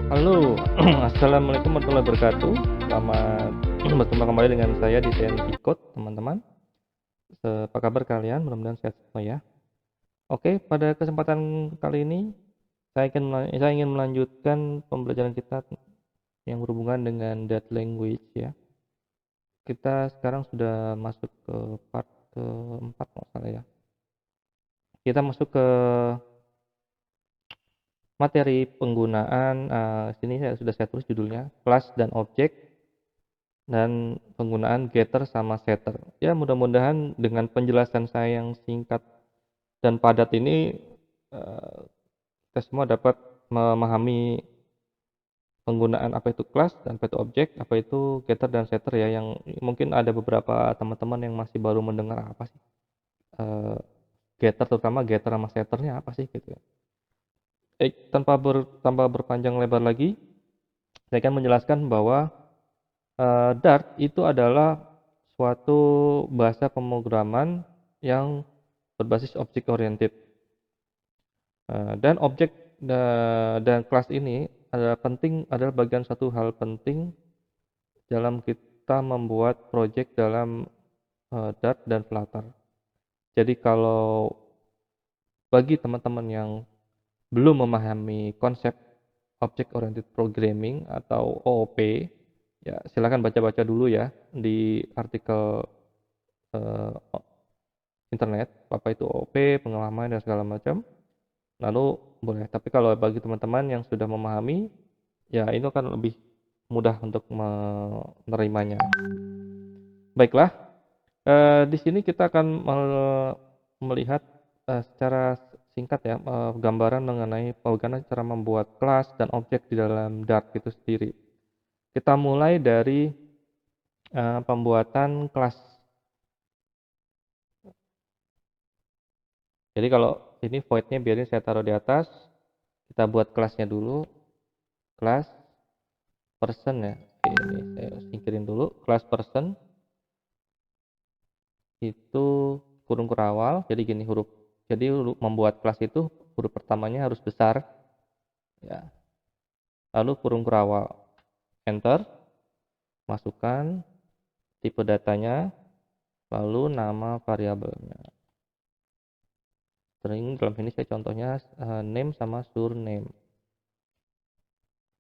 Halo, assalamualaikum warahmatullahi wabarakatuh. Selamat berjumpa kembali dengan saya di TNT Code, teman-teman. Apa kabar kalian? Mudah-mudahan sehat semua ya. Oke, pada kesempatan kali ini saya ingin melanjutkan pembelajaran kita yang berhubungan dengan Dart language ya. Kita sekarang sudah masuk ke part keempat kalau nggak salah ya. Kita masuk ke materi penggunaan. Sini sudah saya tulis judulnya, kelas dan objek dan penggunaan getter sama setter. Ya, mudah-mudahan dengan penjelasan saya yang singkat dan padat ini, kita semua dapat memahami penggunaan apa itu kelas dan apa itu objek, apa itu getter dan setter ya, yang mungkin ada beberapa teman-teman yang masih baru mendengar apa sih, eee, getter, terutama getter sama setternya apa sih gitu ya. Baik, tanpa berpanjang lebar lagi, saya akan menjelaskan bahwa Dart itu adalah suatu bahasa pemrograman yang berbasis object oriented, dan objek dan kelas ini adalah bagian satu hal penting dalam kita membuat project dalam, Dart dan Flutter. Jadi kalau bagi teman-teman yang belum memahami konsep object oriented programming atau OOP, ya silakan baca-baca dulu ya di artikel, eee, internet, apa itu OOP, pengalaman dan segala macam, lalu boleh. Tapi kalau bagi teman-teman yang sudah memahami, ya ini akan lebih mudah untuk menerimanya. Baiklah, di sini kita akan melihat, secara singkat ya, gambaran mengenai bagaimana cara membuat kelas dan objek di dalam Dart itu sendiri. Kita mulai dari, pembuatan kelas. Jadi kalau ini void-nya biarin saya taruh di atas, kita buat kelasnya dulu, kelas person ya. Oke, ini saya singkirin dulu, kelas person itu kurung kurawal, jadi gini membuat kelas itu huruf pertamanya harus besar ya, lalu kurung kurawal, enter, masukkan tipe datanya, lalu nama variabelnya. String dalam ini saya contohnya, name sama surname.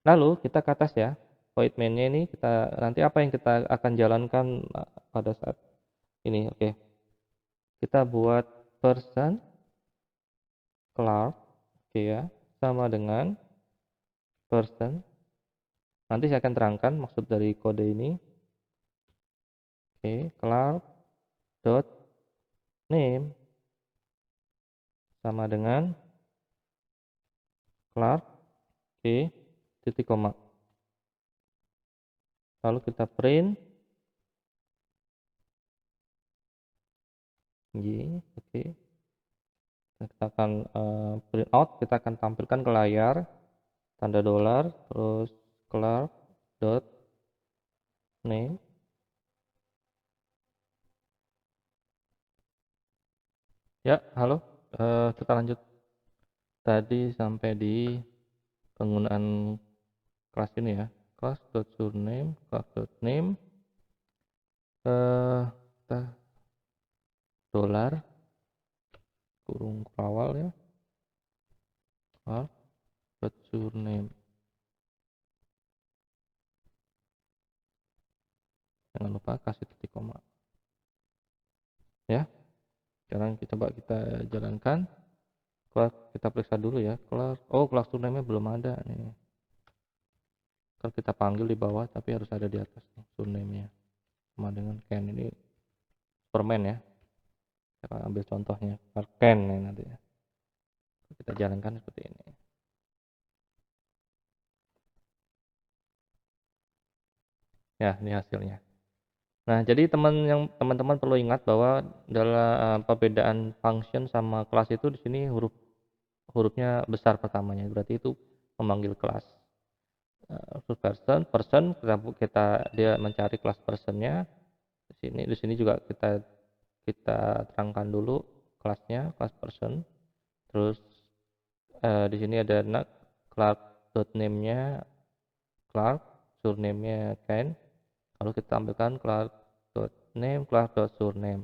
Lalu kita ke atas ya, void main-nya ini nanti apa yang kita akan jalankan, pada saat ini, oke. Kita buat person Clark, oke ya, sama dengan person. Nanti saya akan terangkan maksud dari kode ini. Oke, Clark dot name sama dengan Clark, oke, titik koma. Lalu kita print, oke. Kita akan print out, kita akan tampilkan ke layar tanda dolar, terus Clark dot name. Ya, halo, kita lanjut tadi sampai di penggunaan kelas ini ya, class.surname, class.name, kita dolar kurung awal ya, class.surname, jangan lupa kasih titik koma ya. Sekarang kita jalankan kelas, kita periksa dulu ya kelas. Oh, kelas surname belum ada nih, kan kita panggil di bawah tapi harus ada di atas nih surname-nya, sama dengan Ken. Ini permen ya, kita ambil contohnya Ken nih nanti ya. Kita jalankan seperti ini ya, ini hasilnya. Nah, jadi teman-teman perlu ingat bahwa dalam perbedaan function sama kelas itu di sini hurufnya besar pertamanya, berarti itu memanggil kelas. Terus person dia mencari kelas personnya. Di sini juga kita terangkan dulu kelasnya, kelas person. Terus di sini ada class.name-nya, Clark, surname-nya Ken. Lalu kita tampilkan Clark.name, Clark.surname.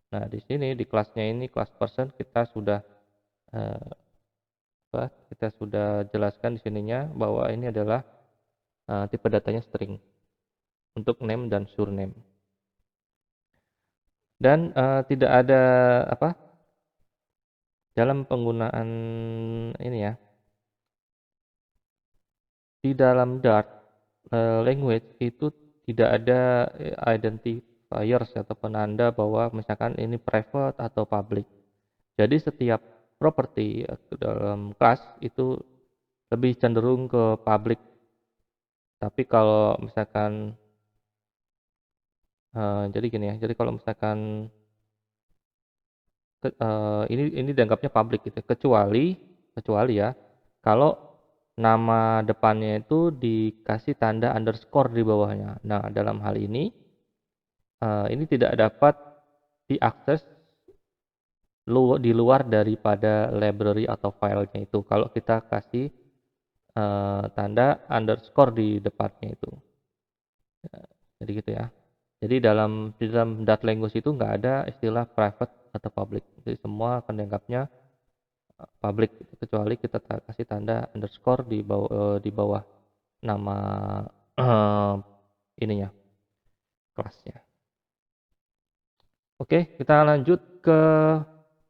Nah, di sini di kelasnya ini kelas person kita sudah eh, kita sudah jelaskan di sininya bahwa ini adalah tipe datanya string untuk name dan surname. Dan tidak ada apa dalam penggunaan ini ya, di dalam Dart language itu tidak ada identifiers atau penanda bahwa misalkan ini private atau public. Jadi setiap properti dalam kelas itu lebih cenderung ke public. Tapi kalau misalkan jadi gini ya, jadi kalau misalkan ini dianggapnya public gitu, kecuali kecuali ya kalau nama depannya itu dikasih tanda underscore di bawahnya. Nah, dalam hal ini tidak dapat diakses di luar daripada library atau filenya itu kalau kita kasih tanda underscore di depannya itu. Jadi gitu ya. Jadi di dalam Dart language itu nggak ada istilah private atau public. Jadi semua akan dianggapnya public gitu, kecuali kita kasih tanda underscore di bawah nama eh, ininya kelasnya. Oke, kita lanjut ke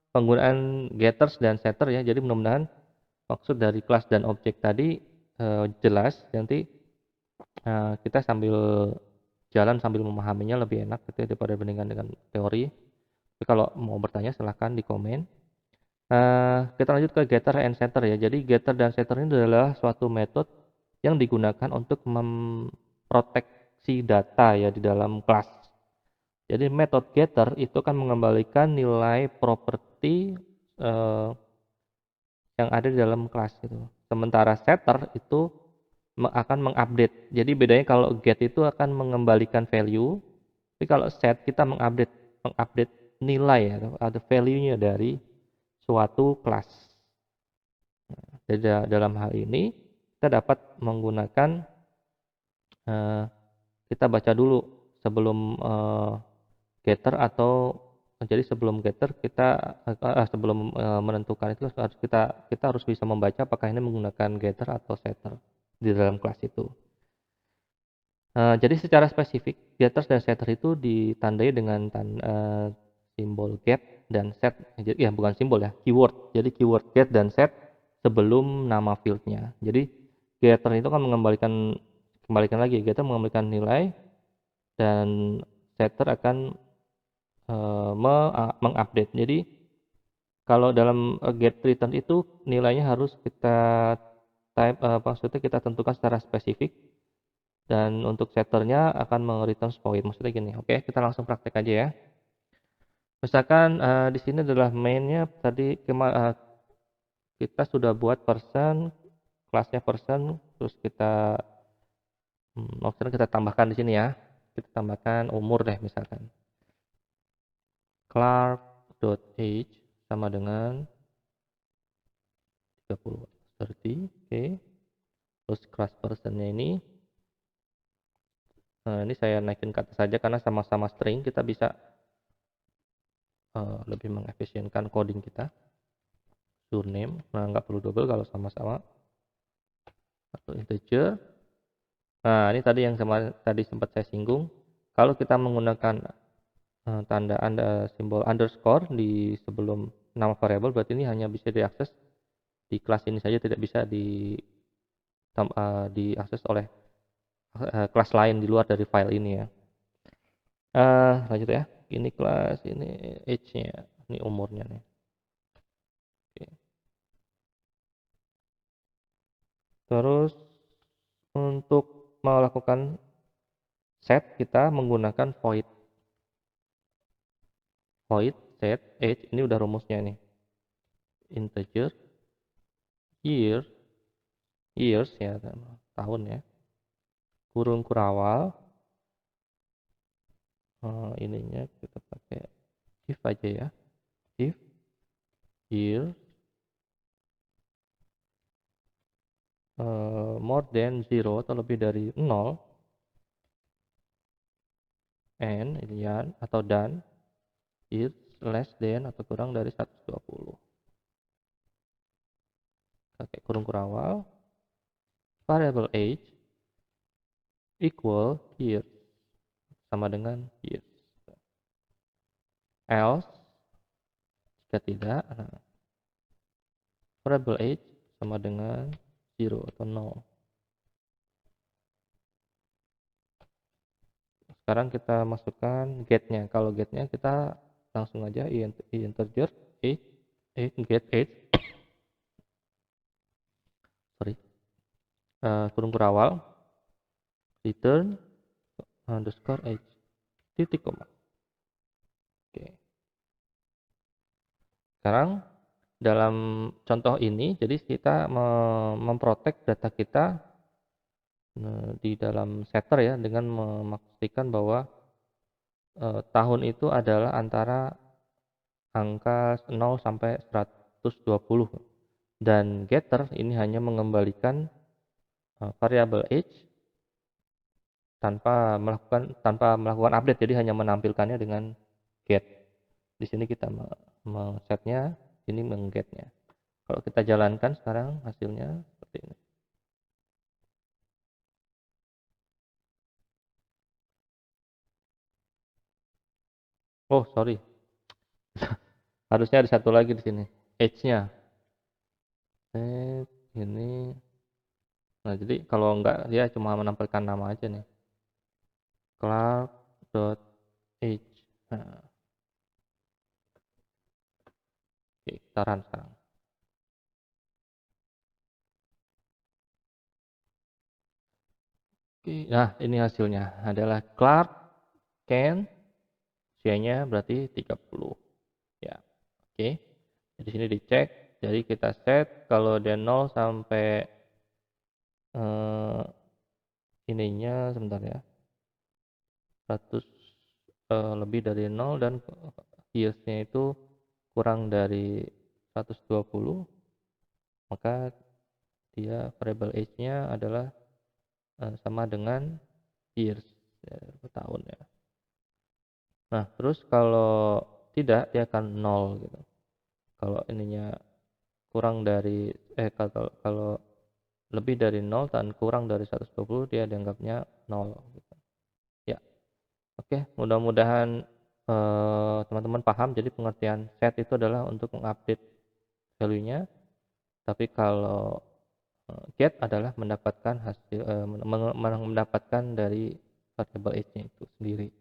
penggunaan getters dan setter ya. Jadi mudah-mudahan maksud dari kelas dan objek tadi jelas. Nanti kita sambil jalan sambil memahaminya lebih enak gitu ya, daripada bandingkan dengan teori. Tapi kalau mau bertanya silahkan di komen. Kita lanjut ke getter and setter ya. Jadi getter dan setter ini adalah suatu metode yang digunakan untuk memproteksi data ya di dalam kelas. Jadi metode getter itu kan mengembalikan nilai properti eh, yang ada di dalam kelas gitu. Sementara setter itu akan mengupdate. Jadi bedanya kalau get itu akan mengembalikan value, tapi kalau set kita mengupdate nilai atau ada value-nya dari suatu kelas. Jadi dalam hal ini kita dapat menggunakan eh, kita baca dulu sebelum getter atau jadi sebelum getter sebelum menentukan itu harus kita harus bisa membaca apakah ini menggunakan getter atau setter di dalam kelas itu. Jadi secara spesifik getters dan setter itu ditandai dengan simbol get dan set. Ya bukan simbol ya, keyword. Jadi keyword get dan set sebelum nama fieldnya. Jadi getter itu kan kembalikan lagi, getter mengembalikan nilai dan setter akan mengupdate. Jadi kalau dalam get return itu nilainya harus kita maksudnya kita tentukan secara spesifik dan untuk setternya akan return point. Maksudnya gini, oke kita langsung praktek aja ya. Misalkan di sini adalah mainnya tadi kita sudah buat person, kelasnya person, terus maksudnya kita tambahkan di sini ya. Kita tambahkan umur deh misalkan. Clark.age sama dengan 30, 30, oke. Terus class personnya ini saya naikin ke atas saja karena sama-sama string kita bisa lebih mengefisienkan coding kita. Surname, nah nggak perlu double kalau sama-sama atau integer. Nah ini tadi yang tadi sempat saya singgung. Kalau kita menggunakan simbol underscore di sebelum nama variabel, berarti ini hanya bisa diakses di kelas ini saja, tidak bisa diakses oleh kelas lain di luar dari file ini ya. Lanjut ya. Ini kelas, ini age-nya, ini umurnya nih. Oke. Terus untuk melakukan set kita menggunakan void set age, ini udah rumusnya nih. Integer years ya, tahun ya. Kurung kurawal. Ininya kita pakai if aja ya. If year more than 0 atau lebih dari 0, and ini ya, atau dan is less than atau kurang dari 120. Pakai kurung kurawal, variable age equal years, sama dengan years. Else, jika tidak, variable age sama dengan 0 atau 0. Sekarang kita masukkan get-nya. Kalau get-nya kita langsung aja integer age, get age, sorry, kurung kurawal, return underscore age, titik koma. Oke. Sekarang dalam contoh ini, jadi kita memprotek data kita di dalam setter ya, dengan memastikan bahwa tahun itu adalah antara angka 0 sampai 120, dan getter ini hanya mengembalikan variable age tanpa melakukan update, jadi hanya menampilkannya dengan get. Di sini kita setnya, ini menggetnya. Kalau kita jalankan sekarang hasilnya seperti ini. Oh sorry, harusnya ada satu lagi di sini, age-nya. Ini, nah jadi kalau enggak dia cuma menampilkan nama aja nih, clark.age. Nah, oke, kita run sekarang. Oke, nah ini hasilnya adalah Clark Kent, usianya berarti 30. Ya, oke. Di sini dicek, jadi kita set kalau dia 0 sampai ininya sebentar ya, 100 lebih dari 0 dan years-nya itu kurang dari 120, maka dia variable age-nya adalah sama dengan years, ya, tahun ya. Nah, terus kalau tidak dia akan 0 gitu. Kalau ininya kurang dari kalau lebih dari 0 dan kurang dari 120, dia dianggapnya 0 gitu. Ya. Oke, mudah-mudahan teman-teman paham. Jadi pengertian set itu adalah untuk mengupdate value-nya, tapi kalau get adalah mendapatkan hasil mendapatkan dari variable age-nya itu sendiri.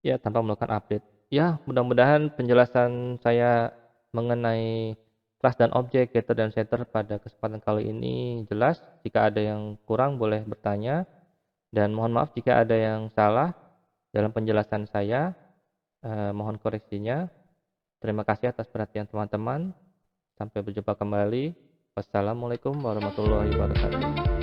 Ya, tanpa melakukan update. Ya, mudah-mudahan penjelasan saya mengenai kelas dan objek, getter dan setter pada kesempatan kali ini jelas. Jika ada yang kurang boleh bertanya, dan mohon maaf jika ada yang salah dalam penjelasan saya. Mohon koreksinya. Terima kasih atas perhatian teman-teman. Sampai berjumpa kembali. Wassalamualaikum warahmatullahi wabarakatuh.